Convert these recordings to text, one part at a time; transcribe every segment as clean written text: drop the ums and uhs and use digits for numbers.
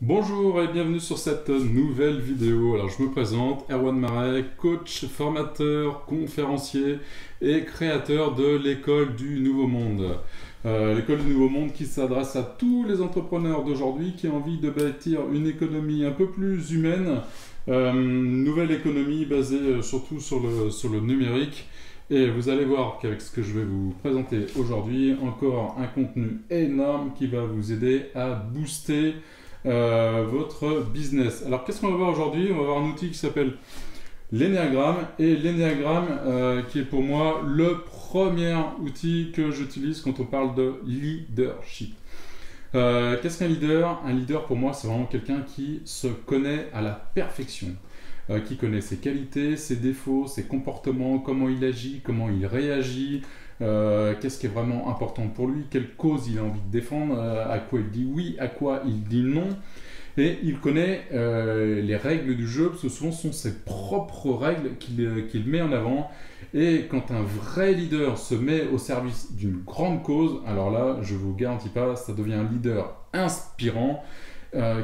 Bonjour et bienvenue sur cette nouvelle vidéo. Alors je me présente, Erwan Marais, coach, formateur, conférencier et créateur de l'école du Nouveau Monde. L'école du Nouveau Monde qui s'adresse à tous les entrepreneurs d'aujourd'hui qui ont envie de bâtir une économie un peu plus humaine, une nouvelle économie basée surtout sur le numérique. Et vous allez voir qu'avec ce que je vais vous présenter aujourd'hui, encore un contenu énorme qui va vous aider à booster votre business. Alors qu'est-ce qu'on va voir aujourd'hui? On va voir un outil qui s'appelle l'Enneagramme, et l'Enneagramme qui est pour moi le premier outil que j'utilise quand on parle de leadership. Qu'est-ce qu'un leader? Un leader pour moi c'est vraiment quelqu'un qui se connaît à la perfection, qui connaît ses qualités, ses défauts, ses comportements, comment il agit, comment il réagit, qu'est-ce qui est vraiment important pour lui, quelle cause il a envie de défendre, à quoi il dit oui, à quoi il dit non. Et il connaît les règles du jeu, parce que souvent ce sont ses propres règles qu'il met en avant. Et quand un vrai leader se met au service d'une grande cause, alors là, je vous garantis pas, ça devient un leader inspirant,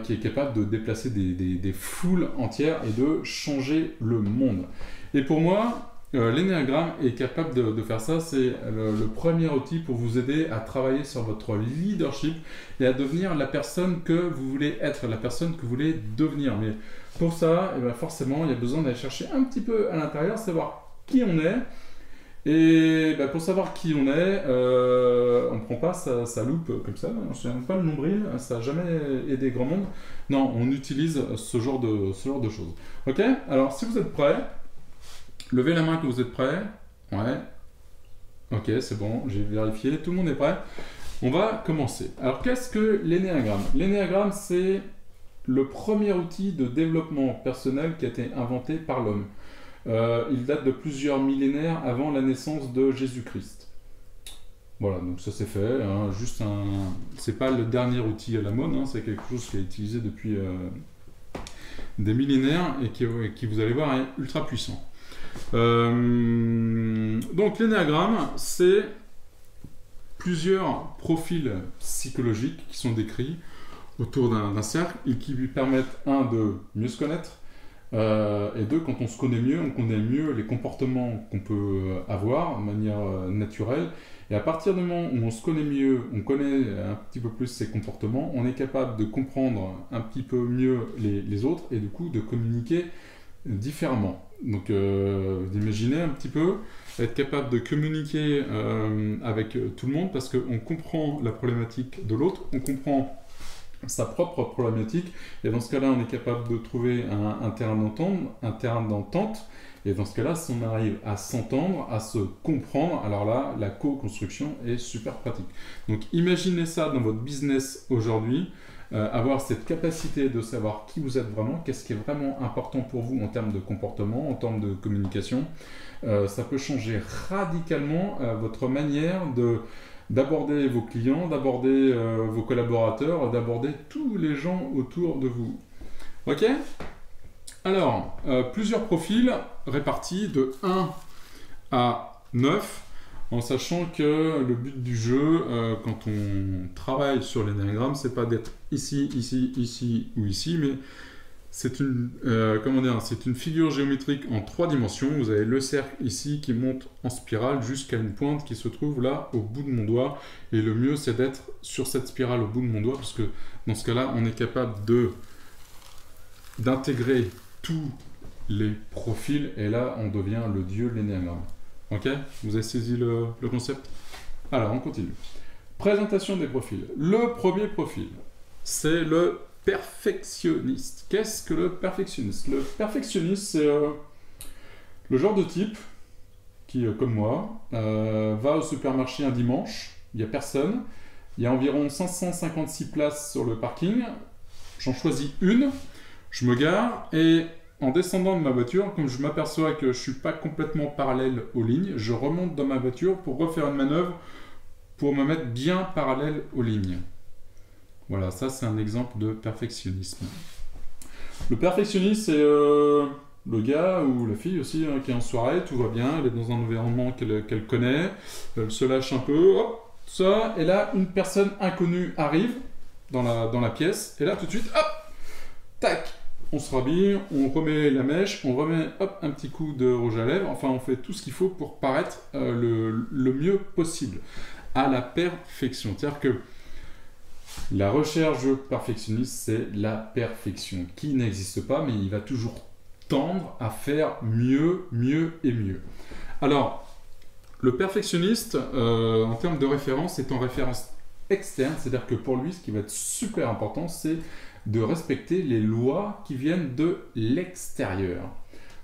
qui est capable de déplacer des foules entières et de changer le monde. Et pour moi, l'Enneagramme est capable de faire ça. C'est le premier outil pour vous aider à travailler sur votre leadership et à devenir la personne que vous voulez être, la personne que vous voulez devenir. Mais pour ça, forcément, il y a besoin d'aller chercher un petit peu à l'intérieur, savoir qui on est. Et pour savoir qui on est, on ne prend pas sa loupe comme ça, on ne se tient pas le nombril, ça n'a jamais aidé grand monde. Non, on utilise ce genre de choses. Ok? Alors, si vous êtes prêts, levez la main que vous êtes prêts. Ouais. Ok, c'est bon, j'ai vérifié, tout le monde est prêt. On va commencer. Alors, qu'est-ce que l'Enneagramme? L'Enneagramme, c'est le premier outil de développement personnel qui a été inventé par l'homme. Il date de plusieurs millénaires avant la naissance de Jésus-Christ. Voilà, donc ça c'est fait. Hein, c'est pas le dernier outil à la mode, hein, c'est quelque chose qui est utilisé depuis des millénaires et qui, vous allez voir, est ultra puissant. Donc l'Enneagramme, c'est plusieurs profils psychologiques qui sont décrits autour d'un cercle et qui lui permettent, un, de mieux se connaître, et deux, quand on se connaît mieux, on connaît mieux les comportements qu'on peut avoir de manière naturelle. Et à partir du moment où on se connaît mieux, on connaît un petit peu plus ses comportements, on est capable de comprendre un petit peu mieux les autres et du coup de communiquer différemment. Donc vous imaginez un petit peu être capable de communiquer avec tout le monde parce qu'on comprend la problématique de l'autre, on comprend sa propre problématique, et dans ce cas-là, on est capable de trouver un terrain d'entente, et dans ce cas-là, si on arrive à s'entendre, à se comprendre, alors là, la co-construction est super pratique. Donc imaginez ça dans votre business aujourd'hui, avoir cette capacité de savoir qui vous êtes vraiment, qu'est-ce qui est vraiment important pour vous en termes de comportement, en termes de communication. Ça peut changer radicalement votre manière d'aborder vos clients, d'aborder vos collaborateurs, d'aborder tous les gens autour de vous. Ok? Alors, plusieurs profils répartis de 1 à 9, en sachant que le but du jeu, quand on travaille sur l'Enneagramme, c'est pas d'être ici, ici, ici ou ici, mais c'est une figure géométrique en 3 dimensions. Vous avez le cercle ici qui monte en spirale jusqu'à une pointe qui se trouve là au bout de mon doigt. Et le mieux, c'est d'être sur cette spirale au bout de mon doigt, parce que dans ce cas-là, on est capable d'intégrer tous les profils. Et là, on devient le dieu de l'Enneagramme. Ok? Vous avez saisi le concept? Alors, on continue. Présentation des profils. Le premier profil, c'est le perfectionniste. Qu'est-ce que le perfectionniste? Le perfectionniste, c'est le genre de type qui, comme moi, va au supermarché un dimanche, il n'y a personne, il y a environ 556 places sur le parking, j'en choisis une, je me gare, et en descendant de ma voiture, comme je m'aperçois que je ne suis pas complètement parallèle aux lignes, je remonte dans ma voiture pour refaire une manœuvre pour me mettre bien parallèle aux lignes. Voilà, ça c'est un exemple de perfectionnisme. Le perfectionniste, c'est le gars ou la fille aussi qui est en soirée, tout va bien, elle est dans un environnement qu'elle connaît, elle se lâche un peu, hop, ça, et là une personne inconnue arrive dans la pièce, et là tout de suite, hop, tac, on se rhabille, on remet la mèche, on remet hop, un petit coup de rouge à lèvres, enfin on fait tout ce qu'il faut pour paraître le mieux possible, à la perfection. C'est-à-dire que la recherche perfectionniste, c'est la perfection, qui n'existe pas, mais il va toujours tendre à faire mieux, mieux et mieux. Alors, le perfectionniste, en termes de référence, est en référence externe, c'est-à-dire que pour lui, ce qui va être super important, c'est de respecter les lois qui viennent de l'extérieur.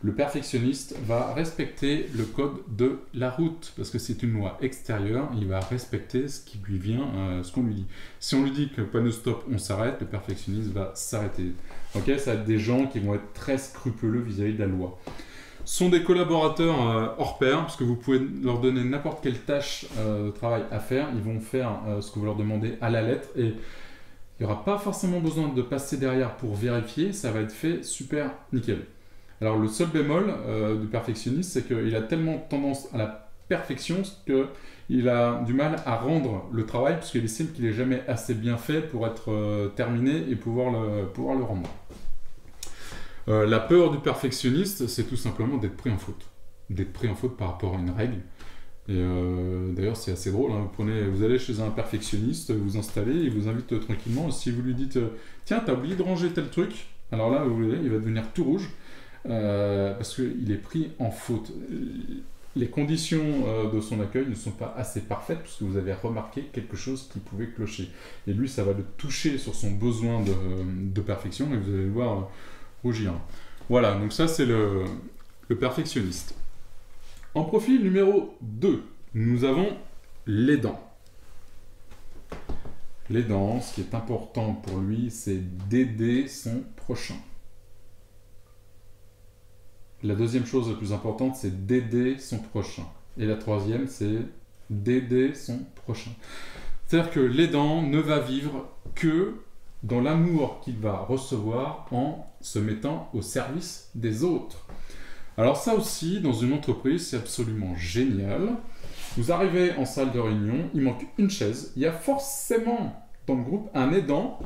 Le perfectionniste va respecter le code de la route, parce que c'est une loi extérieure, il va respecter ce qui lui vient, ce qu'on lui dit. Si on lui dit que panneau stop, on s'arrête, le perfectionniste va s'arrêter. Ok, ça va être des gens qui vont être très scrupuleux vis-à-vis de la loi. Ce sont des collaborateurs hors pair, parce que vous pouvez leur donner n'importe quelle tâche de travail à faire, ils vont faire ce que vous leur demandez à la lettre, et il n'y aura pas forcément besoin de passer derrière pour vérifier, ça va être fait super nickel. Alors le seul bémol du perfectionniste, c'est qu'il a tellement tendance à la perfection qu'il a du mal à rendre le travail, puisqu'il estime qu'il n'est jamais assez bien fait pour être terminé et pouvoir le rendre. La peur du perfectionniste, c'est tout simplement d'être pris en faute. D'être pris en faute par rapport à une règle. Et d'ailleurs, c'est assez drôle, hein. Vous allez chez un perfectionniste, vous installez, il vous invite tranquillement. Si vous lui dites « Tiens, t'as oublié de ranger tel truc », alors là, vous voyez, il va devenir tout rouge. Parce qu'il est pris en faute. Les conditions de son accueil ne sont pas assez parfaites puisque vous avez remarqué quelque chose qui pouvait clocher. Et lui, ça va le toucher sur son besoin de perfection et vous allez le voir rougir. Voilà, donc ça c'est le perfectionniste. En profil numéro 2, nous avons l'aidant. L'aidant, ce qui est important pour lui, c'est d'aider son prochain. La deuxième chose la plus importante, c'est d'aider son prochain. Et la troisième, c'est d'aider son prochain. C'est-à-dire que l'aidant ne va vivre que dans l'amour qu'il va recevoir en se mettant au service des autres. Alors ça aussi, dans une entreprise, c'est absolument génial. Vous arrivez en salle de réunion, il manque une chaise. Il y a forcément dans le groupe un aidant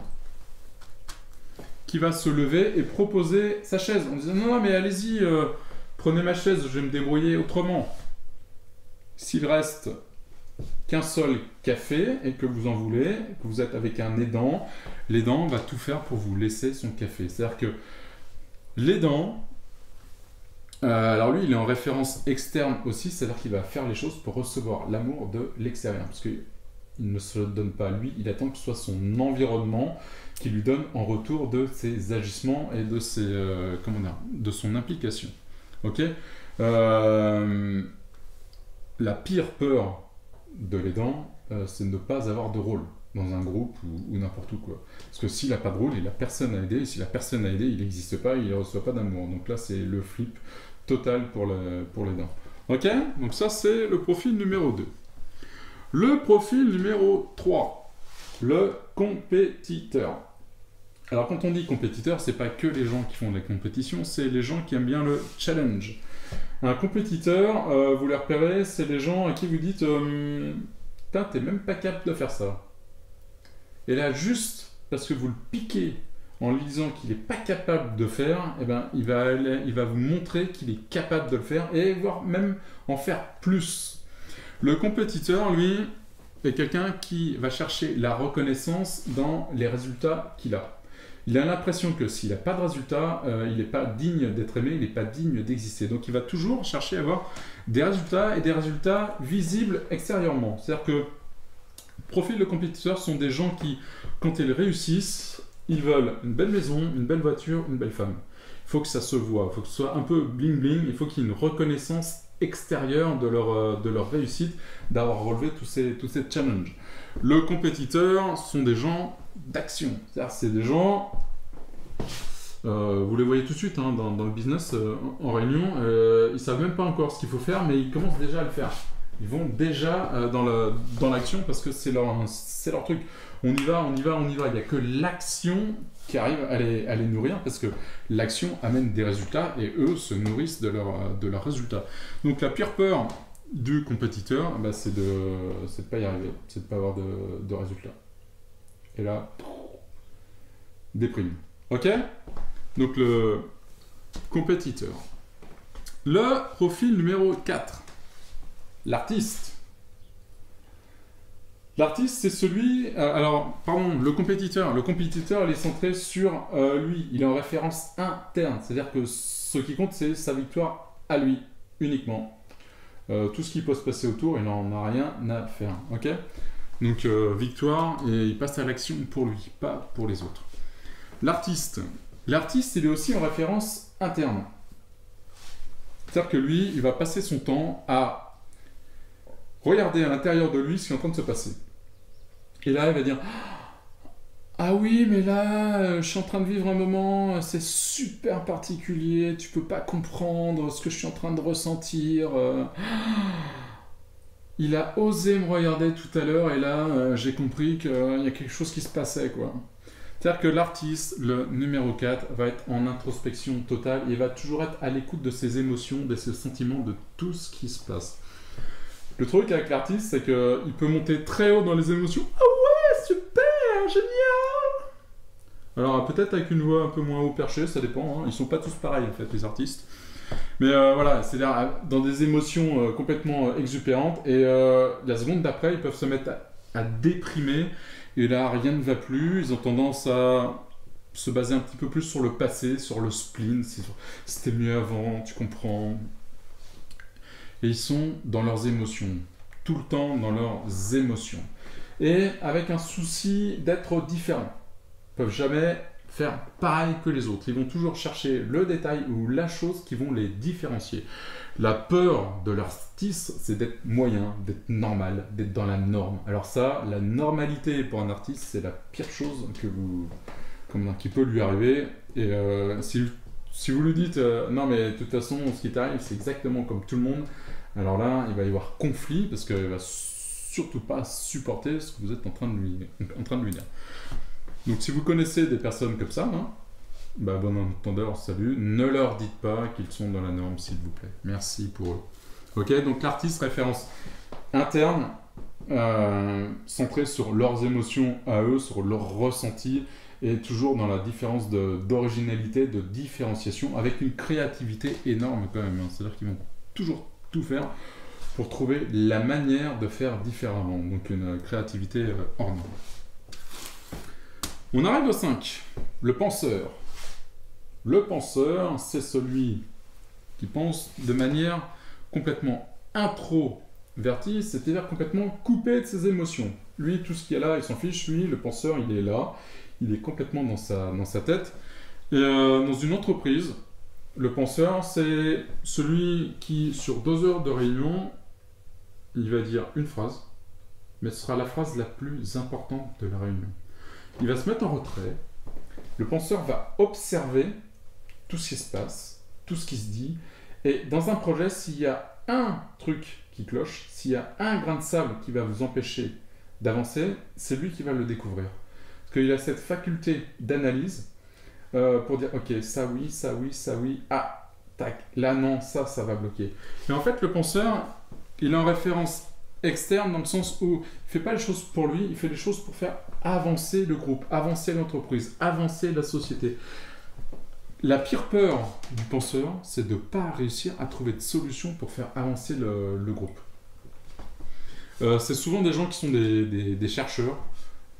qui va se lever et proposer sa chaise. On disait non, mais allez-y, prenez ma chaise, je vais me débrouiller autrement. S'il reste qu'un seul café et que vous en voulez, que vous êtes avec un aidant, l'aidant va tout faire pour vous laisser son café. C'est-à-dire que l'aidant, alors lui, il est en référence externe aussi, c'est-à-dire qu'il va faire les choses pour recevoir l'amour de l'extérieur. Parce qu'il ne se le donne pas à lui, il attend que ce soit son environnement qui lui donne en retour de ses agissements et de de son implication. Ok, la pire peur de l'aidant, c'est de ne pas avoir de rôle dans un groupe ou n'importe où quoi. Parce que s'il n'a pas de rôle, il n'a personne à aider, et si la personne à aider, il n'existe pas, il ne reçoit pas d'amour. Donc là, c'est le flip total pour l'aidant. Ok, donc ça, c'est le profil numéro 2. Le profil numéro 3, le compétiteur. Alors quand on dit compétiteur, c'est pas que les gens qui font de la compétition, c'est les gens qui aiment bien le challenge. Un compétiteur, vous les repérez, c'est les gens à qui vous dites putain, t'es même pas capable de faire ça. Et là, juste parce que vous le piquez en lui disant qu'il n'est pas capable de faire, eh ben, il va vous montrer qu'il est capable de le faire et voire même en faire plus. Le compétiteur, lui, est quelqu'un qui va chercher la reconnaissance dans les résultats qu'il a. Il a l'impression que s'il n'a pas de résultats, il n'est pas digne d'être aimé, il n'est pas digne d'exister. Donc il va toujours chercher à avoir des résultats et des résultats visibles extérieurement. C'est-à-dire que le profil de compétiteurs sont des gens qui, quand ils réussissent, ils veulent une belle maison, une belle voiture, une belle femme. Il faut que ça se voit, il faut que ce soit un peu bling bling, il faut qu'il y ait une reconnaissance extérieure de leur réussite, d'avoir relevé tous ces challenges. Le compétiteur sont des gens d'action, c'est-à-dire c'est des gens, vous les voyez tout de suite hein, dans le business, en réunion, ils ne savent même pas encore ce qu'il faut faire, mais ils commencent déjà à le faire. Ils vont déjà dans l'action parce que c'est leur truc. On y va, on y va, on y va. Il n'y a que l'action qui arrive à les nourrir parce que l'action amène des résultats et eux se nourrissent de leurs résultats. Donc la pire peur du compétiteur, bah, c'est de pas y arriver, c'est de pas avoir de résultats. Et là, déprime. Ok ? Donc le compétiteur. Le profil numéro 4. L'artiste. L'artiste, c'est celui... le compétiteur. Le compétiteur, il est centré sur lui. Il est en référence interne. C'est-à-dire que ce qui compte, c'est sa victoire à lui, uniquement. Tout ce qui peut se passer autour, il n'en a rien à faire. Ok ? Donc, victoire, et il passe à l'action pour lui, pas pour les autres. L'artiste. L'artiste, il est aussi en référence interne. C'est-à-dire que lui, il va passer son temps à regarder à l'intérieur de lui ce qui est en train de se passer. Et là, il va dire « Ah oui, mais là, je suis en train de vivre un moment, c'est super particulier, tu peux pas comprendre ce que je suis en train de ressentir. Il a osé me regarder tout à l'heure, et là, j'ai compris qu'il y a quelque chose qui se passait, quoi. » C'est-à-dire que l'artiste, le numéro 4, va être en introspection totale, et il va toujours être à l'écoute de ses émotions, de ses sentiments, de tout ce qui se passe. Le truc avec l'artiste, c'est qu'il peut monter très haut dans les émotions. « Ah ouais, super, génial !» Alors peut-être avec une voix un peu moins haut perchée, ça dépend, hein. Ils sont pas tous pareils en fait, les artistes. Mais voilà, c'est-à-dire dans des émotions complètement exubérantes, et la seconde d'après, ils peuvent se mettre à déprimer, et là, rien ne va plus. Ils ont tendance à se baser un petit peu plus sur le passé, sur le spleen. C'était mieux avant, tu comprends. Et ils sont dans leurs émotions, tout le temps dans leurs émotions. Et avec un souci d'être différents. Ils ne peuvent jamais faire pareil que les autres. Ils vont toujours chercher le détail ou la chose qui vont les différencier. La peur de l'artiste, c'est d'être moyen, d'être normal, d'être dans la norme. Alors ça, la normalité pour un artiste, c'est la pire chose qui peut lui arriver. Et si vous lui dites non mais de toute façon, ce qui t'arrive, c'est exactement comme tout le monde, alors là, il va y avoir conflit parce qu'il va surtout pas supporter ce que vous êtes en train de lui dire. Donc si vous connaissez des personnes comme ça, hein, bah, bon entendeur, salut, ne leur dites pas qu'ils sont dans la norme, s'il vous plaît. Merci pour eux. Ok, donc l'artiste, référence interne, centrée sur leurs émotions à eux, sur leurs ressentis, et toujours dans la différence d'originalité, de différenciation, avec une créativité énorme quand même. Hein. C'est-à-dire qu'ils vont toujours tout faire pour trouver la manière de faire différemment. Donc une créativité hors norme. On arrive au 5, le penseur. Le penseur, c'est celui qui pense de manière complètement introvertie, c'est-à-dire complètement coupé de ses émotions. Lui, tout ce qui est là, il s'en fiche. Lui, le penseur, il est là. Il est complètement dans sa tête. Et dans une entreprise, le penseur, c'est celui qui, sur 2 heures de réunion, il va dire une phrase, mais ce sera la phrase la plus importante de la réunion. Il va se mettre en retrait. Le penseur va observer tout ce qui se passe, tout ce qui se dit. Et dans un projet, s'il y a un truc qui cloche, s'il y a un grain de sable qui va vous empêcher d'avancer, c'est lui qui va le découvrir. Parce qu'il a cette faculté d'analyse pour dire « Ok, ça oui, ça oui, ça oui. Ah, tac, là non, ça va bloquer. » Et en fait, le penseur, il est en référence externe dans le sens où il ne fait pas les choses pour lui, il fait les choses pour faire avancer le groupe, avancer l'entreprise, avancer la société. La pire peur du penseur, c'est de ne pas réussir à trouver de solution pour faire avancer le groupe. C'est souvent des gens qui sont des chercheurs,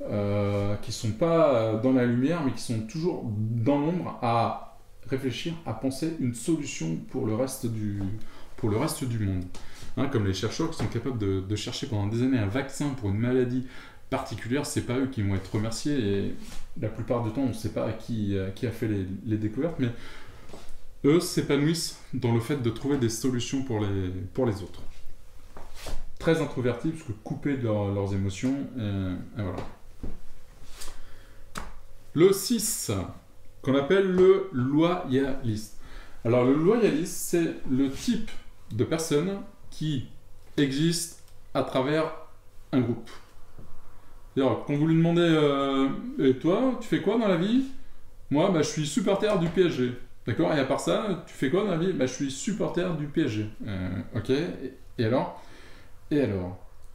qui ne sont pas dans la lumière, mais qui sont toujours dans l'ombre à réfléchir, à penser une solution pour le reste du monde. Hein, comme les chercheurs qui sont capables de chercher pendant des années un vaccin pour une maladie particulière, c'est pas eux qui vont être remerciés, et la plupart du temps on ne sait pas qui a fait les découvertes, mais eux s'épanouissent dans le fait de trouver des solutions pour les autres. Très introvertis, parce que coupés de leurs émotions, et voilà. Le 6, qu'on appelle le loyaliste. Alors le loyaliste, c'est le type de personne qui existe à travers un groupe. C'est-à-dire, quand vous lui demandez et toi, tu fais quoi dans la vie? Moi, je suis supporter du PSG. D'accord? Et à part ça, tu fais quoi dans la vie? Je suis supporter du PSG. Ok. Et alors?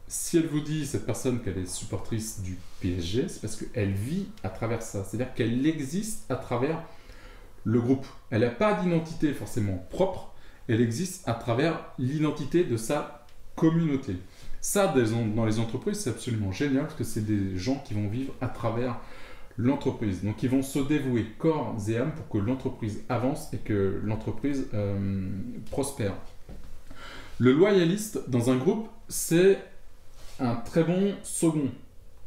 Si elle vous dit, cette personne, qu'elle est supportrice du PSG, c'est parce qu'elle vit à travers ça. C'est-à-dire qu'elle existe à travers le groupe. Elle n'a pas d'identité forcément propre, elle existe à travers l'identité de sa communauté. Ça, dans les entreprises, c'est absolument génial parce que c'est des gens qui vont vivre à travers l'entreprise. Donc, ils vont se dévouer corps et âme pour que l'entreprise avance et que l'entreprise prospère. Le loyaliste dans un groupe, c'est un très bon second.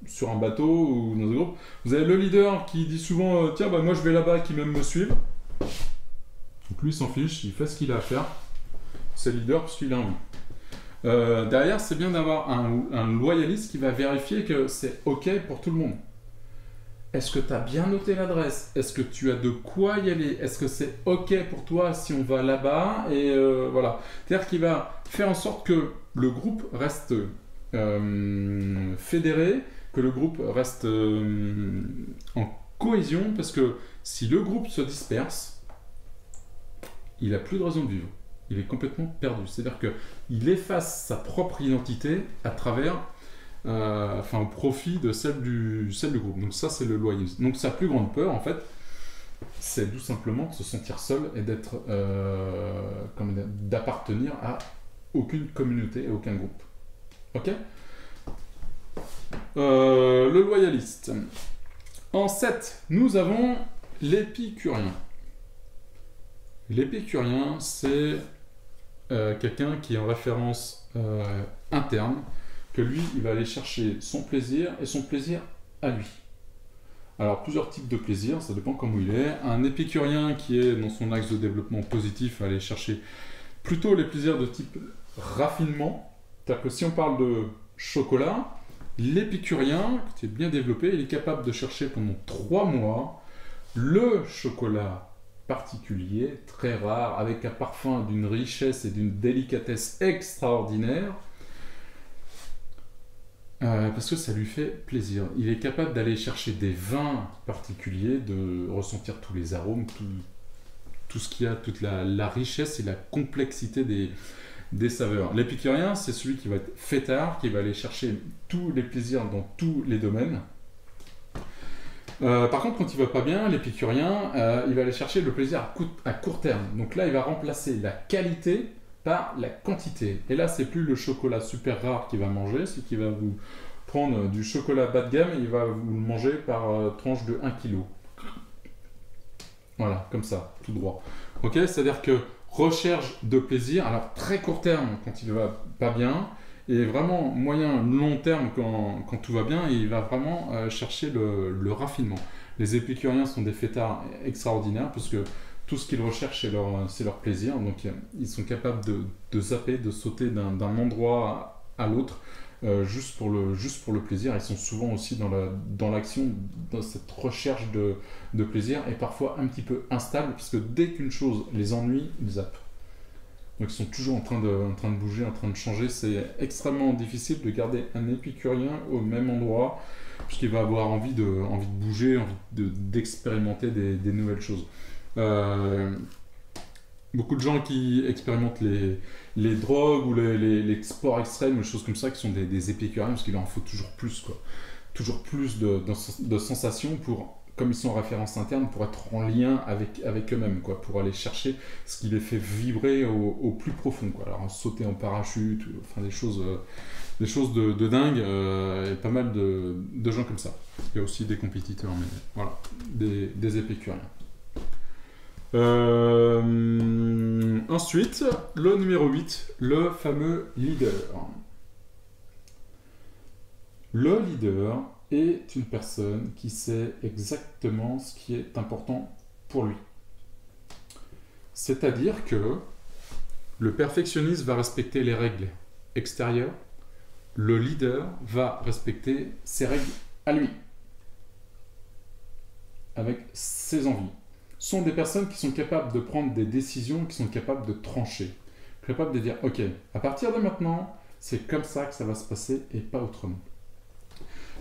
Sur un bateau ou dans un groupe, vous avez le leader qui dit souvent tiens, bah, moi je vais là-bas, qui même me suivent. Donc lui, il s'en fiche, il fait ce qu'il a à faire. C'est le leader parce qu'il a envie. Derrière, c'est bien d'avoir un loyaliste qui va vérifier que c'est OK pour tout le monde. Est-ce que tu as bien noté l'adresse? Est-ce que tu as de quoi y aller? Est-ce que c'est OK pour toi si on va là-bas? Et voilà. C'est-à-dire qu'il va faire en sorte que le groupe reste fédéré, que le groupe reste en cohésion, parce que si le groupe se disperse, il n'a plus de raison de vivre. Il est complètement perdu. C'est-à-dire qu'il efface sa propre identité à travers, au profit de celle du groupe. Donc ça, c'est le loyalisme. Donc sa plus grande peur, en fait, c'est tout simplement de se sentir seul et d'appartenir à aucune communauté et aucun groupe. Ok ? Le loyaliste. En 7, nous avons l'épicurien. L'épicurien, c'est quelqu'un qui est en référence interne, que lui, il va aller chercher son plaisir et son plaisir à lui. Alors, plusieurs types de plaisirs, ça dépend comment il est. Un épicurien qui est dans son axe de développement positif va aller chercher plutôt les plaisirs de type raffinement. C'est-à-dire que si on parle de chocolat, l'épicurien, qui est bien développé, il est capable de chercher pendant 3 mois le chocolat particulier, très rare, avec un parfum d'une richesse et d'une délicatesse extraordinaire, parce que ça lui fait plaisir. Il est capable d'aller chercher des vins particuliers, de ressentir tous les arômes, tout ce qu'il y a, toute la richesse et la complexité des saveurs. L'épicurien, c'est celui qui va être fêtard, qui va aller chercher tous les plaisirs dans tous les domaines. Par contre, quand il va pas bien, l'épicurien, il va aller chercher le plaisir à court terme. Donc là, il va remplacer la qualité par la quantité. Et là, c'est plus le chocolat super rare qu'il va manger, c'est qu'il va vous prendre du chocolat bas de gamme et il va vous le manger par tranche de 1 kg. Voilà, comme ça, tout droit. Ok, c'est-à-dire que recherche de plaisir, alors très court terme quand il va pas bien, et vraiment moyen, long terme quand tout va bien, et il va vraiment chercher le raffinement. Les épicuriens sont des fêtards extraordinaires parce que tout ce qu'ils recherchent, c'est leur plaisir. Donc ils sont capables de zapper, de sauter d'un endroit à l'autre juste pour le plaisir. Ils sont souvent aussi dans l'action, dans cette recherche de plaisir, et parfois un petit peu instable, parce que dès qu'une chose les ennuie, ils zappent. Donc ils sont toujours en train de bouger, en train de changer. C'est extrêmement difficile de garder un épicurien au même endroit, puisqu'il va avoir envie de bouger, envie d'expérimenter des nouvelles choses. Beaucoup de gens qui expérimentent les drogues ou les sports extrêmes, des choses comme ça, qui sont des épicuriens, parce qu'il leur en faut toujours plus, quoi. Toujours plus de sensations comme ils sont en référence interne, pour être en lien avec eux-mêmes, quoi, pour aller chercher ce qui les fait vibrer au plus profond, quoi. Alors sauter en parachute, enfin des choses de dingue, et pas mal de gens comme ça. Il y a aussi des compétiteurs, mais voilà, des épicuriens. Ensuite, le numéro 8, le fameux leader. Le leader est une personne qui sait exactement ce qui est important pour lui. C'est-à-dire que le perfectionniste va respecter les règles extérieures, le leader va respecter ses règles à lui, avec ses envies. Ce sont des personnes qui sont capables de prendre des décisions, qui sont capables de trancher, capables de dire « Ok, à partir de maintenant, c'est comme ça que ça va se passer et pas autrement ».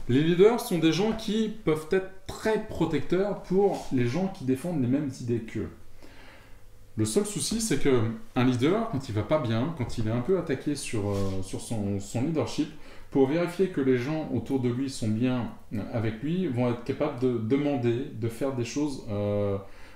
Les leaders sont des gens qui peuvent être très protecteurs pour les gens qui défendent les mêmes idées qu'eux. Le seul souci, c'est qu'un leader, quand il va pas bien, quand il est un peu attaqué sur son leadership, pour vérifier que les gens autour de lui sont bien avec lui, vont être capables de demander, de faire des choses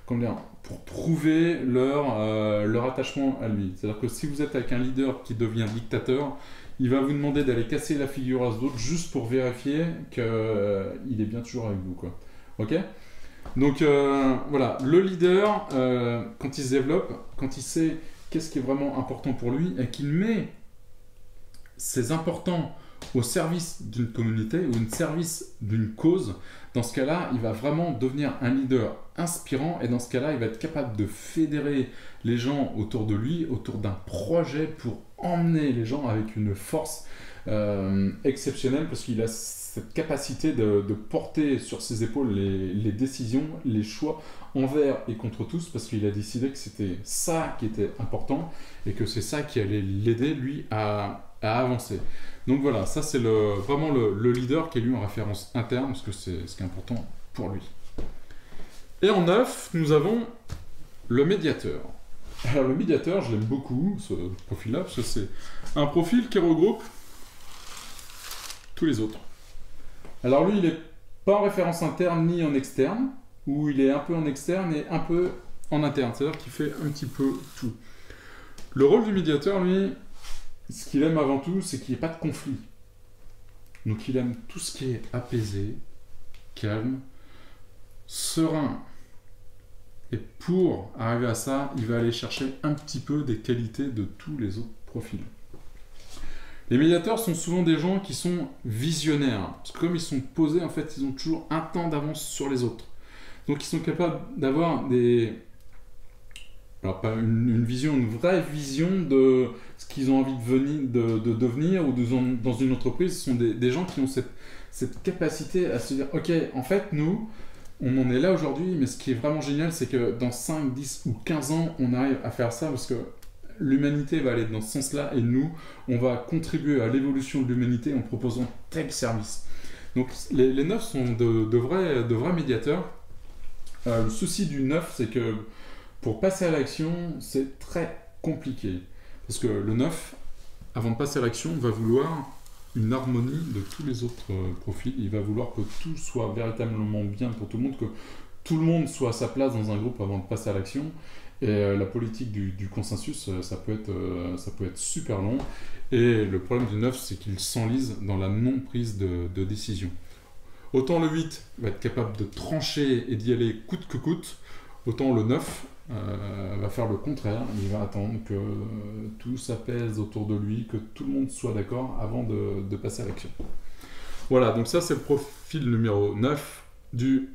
comment dire, pour prouver leur attachement à lui. C'est-à-dire que si vous êtes avec un leader qui devient dictateur, il va vous demander d'aller casser la figure à d'autres juste pour vérifier qu'il est bien toujours avec vous, quoi. Ok? Donc voilà, le leader, quand il se développe, quand il sait qu'est-ce qui est vraiment important pour lui et qu'il met ses importants au service d'une communauté ou au service d'une cause, dans ce cas-là, il va vraiment devenir un leader inspirant et dans ce cas-là, il va être capable de fédérer les gens autour de lui, autour d'un projet pour emmener les gens avec une force exceptionnelle parce qu'il a cette capacité de porter sur ses épaules les décisions, les choix envers et contre tous parce qu'il a décidé que c'était ça qui était important et que c'est ça qui allait l'aider lui à avancer. Donc voilà, ça c'est vraiment le leader qui est lui en référence interne parce que c'est ce qui est important pour lui. Et en 9, nous avons le médiateur. Alors le médiateur, je l'aime beaucoup, ce profil-là, parce que c'est un profil qui regroupe tous les autres. Alors lui, il n'est pas en référence interne ni en externe, ou il est un peu en externe et un peu en interne, c'est-à-dire qu'il fait un petit peu tout. Le rôle du médiateur, lui, ce qu'il aime avant tout, c'est qu'il n'y ait pas de conflit. Donc il aime tout ce qui est apaisé, calme, serein. Et pour arriver à ça, il va aller chercher un petit peu des qualités de tous les autres profils. Les médiateurs sont souvent des gens qui sont visionnaires. Parce que comme ils sont posés, en fait, ils ont toujours un temps d'avance sur les autres. Donc ils sont capables d'avoir des... Alors pas une vision, une vraie vision de ce qu'ils ont envie de devenir ou dans une entreprise. Ce sont des gens qui ont cette capacité à se dire « Ok, en fait, nous, on en est là aujourd'hui, mais ce qui est vraiment génial, c'est que dans 5, 10 ou 15 ans, on arrive à faire ça parce que l'humanité va aller dans ce sens-là et nous, on va contribuer à l'évolution de l'humanité en proposant tel service. » Donc les 9 sont de vrais médiateurs. Le souci du 9, c'est que pour passer à l'action, c'est très compliqué. Parce que le 9, avant de passer à l'action, va vouloir une harmonie de tous les autres profils. Il va vouloir que tout soit véritablement bien pour tout le monde, que tout le monde soit à sa place dans un groupe avant de passer à l'action. Et la politique du consensus, ça peut être super long. Et le problème du 9, c'est qu'il s'enlise dans la non-prise de décision. Autant le 8 va être capable de trancher et d'y aller coûte que coûte, autant le 9 va faire le contraire. Il va attendre que tout s'apaise autour de lui, que tout le monde soit d'accord avant de passer à l'action. Voilà, donc ça c'est le profil numéro 9 du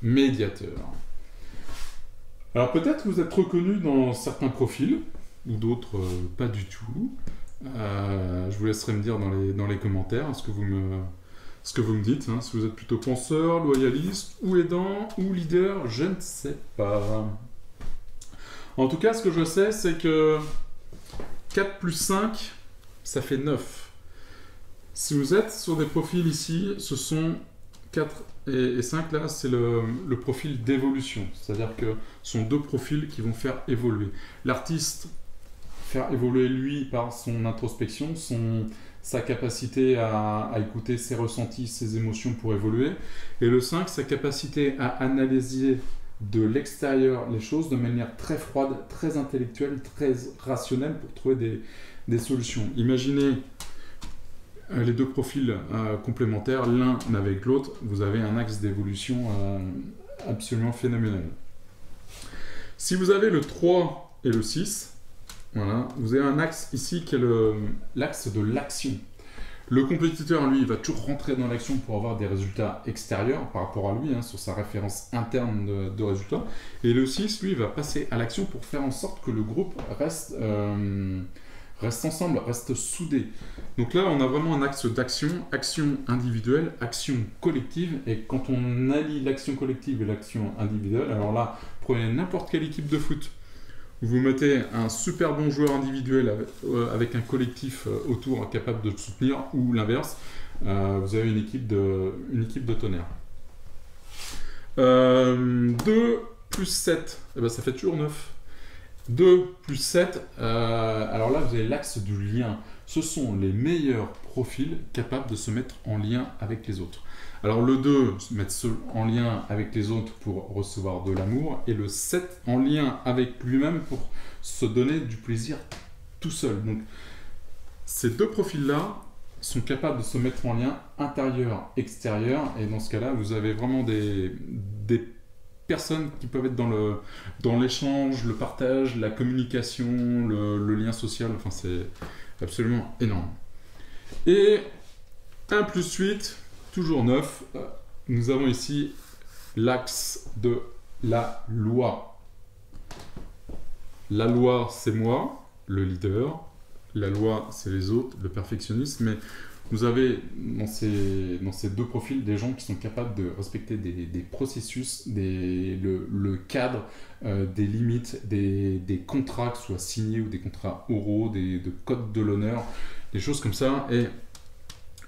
médiateur. Alors peut-être que vous êtes reconnu dans certains profils, ou d'autres pas du tout. Je vous laisserai me dire dans les commentaires ce que vous me dites, hein, si vous êtes plutôt penseur, loyaliste, ou aidant, ou leader, je ne sais pas. En tout cas, ce que je sais, c'est que 4 plus 5, ça fait 9. Si vous êtes sur des profils ici, ce sont 4 et 5, là, c'est le profil d'évolution. C'est-à-dire que ce sont deux profils qui vont faire évoluer. L'artiste, faire évoluer lui par son introspection, sa capacité à écouter ses ressentis, ses émotions pour évoluer. Et le 5, sa capacité à analyser de l'extérieur les choses de manière très froide, très intellectuelle, très rationnelle pour trouver des solutions. Imaginez les deux profils complémentaires, l'un avec l'autre, vous avez un axe d'évolution absolument phénoménal. Si vous avez le 3 et le 6, voilà, vous avez un axe ici qui est l'axe de l'action. Le compétiteur, lui, il va toujours rentrer dans l'action pour avoir des résultats extérieurs par rapport à lui, hein, sur sa référence interne de résultats. Et le 6, lui, va passer à l'action pour faire en sorte que le groupe reste ensemble, reste soudé. Donc là, on a vraiment un axe d'action, action individuelle, action collective. Et quand on allie l'action collective et l'action individuelle, alors là, prenez n'importe quelle équipe de foot. Vous mettez un super bon joueur individuel avec un collectif autour capable de le soutenir, ou l'inverse, vous avez une équipe de tonnerre. 2 plus 7, eh ben, ça fait toujours 9. 2 plus 7, alors là vous avez l'axe du lien. ce sont les meilleurs profils capables de se mettre en lien avec les autres. Alors le 2, se mettre en lien avec les autres pour recevoir de l'amour, et le 7, en lien avec lui-même pour se donner du plaisir tout seul. Donc ces deux profils-là sont capables de se mettre en lien intérieur-extérieur, et dans ce cas-là, vous avez vraiment des personnes qui peuvent être dans l'échange, le partage, la communication, le lien social, enfin c'est absolument énorme. Et 1 plus 8, toujours 9, nous avons ici l'axe de la loi. La loi, c'est moi, le leader. La loi, c'est les autres, le perfectionniste. Mais vous avez dans ces deux profils des gens qui sont capables de respecter des processus, le cadre, des limites, des contrats, que ce soit signés ou des contrats oraux, de codes de l'honneur, des choses comme ça. Et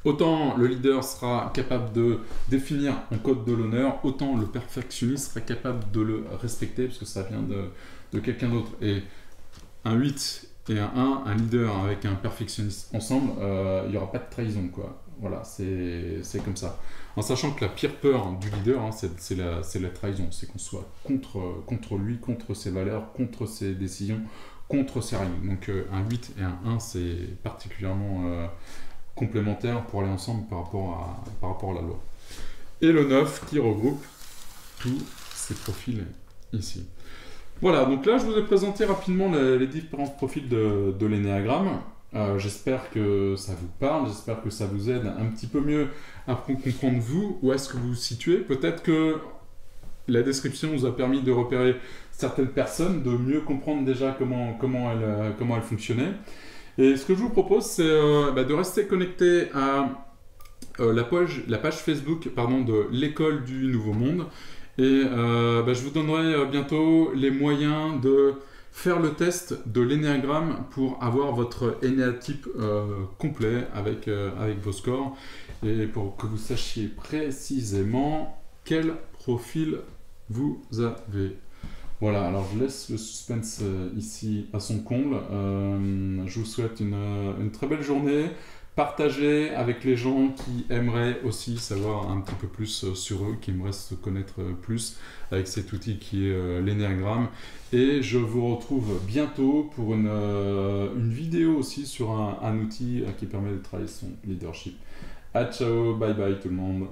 autant le leader sera capable de définir un code de l'honneur, autant le perfectionniste sera capable de le respecter, parce que ça vient de quelqu'un d'autre. Et un 8 et un 1, un leader avec un perfectionniste ensemble, il n'y aura pas de trahison, quoi. Voilà, c'est comme ça. En sachant que la pire peur du leader, hein, c'est la trahison. C'est qu'on soit contre lui, contre ses valeurs, contre ses décisions, contre ses règles. Donc un 8 et un 1, c'est particulièrement complémentaire pour aller ensemble par rapport à la loi. Et le 9 qui regroupe tous ces profils ici. Voilà, donc là je vous ai présenté rapidement les différents profils de l'énéagramme. J'espère que ça vous parle, j'espère que ça vous aide un petit peu mieux à comprendre vous, où est-ce que vous vous situez. Peut-être que la description vous a permis de repérer certaines personnes, de mieux comprendre déjà comment elles fonctionnaient. Et ce que je vous propose, c'est de rester connecté à la page Facebook de l'école du Nouveau Monde. Et je vous donnerai bientôt les moyens de faire le test de l'énéagramme pour avoir votre énéatype complet avec vos scores et pour que vous sachiez précisément quel profil vous avez. Voilà, alors je laisse le suspense ici à son comble. Je vous souhaite une très belle journée. Partagez avec les gens qui aimeraient aussi savoir un petit peu plus sur eux, qui aimeraient se connaître plus avec cet outil qui est l'énéagramme. Et je vous retrouve bientôt pour une vidéo aussi sur un outil qui permet de travailler son leadership. À ciao, bye bye tout le monde.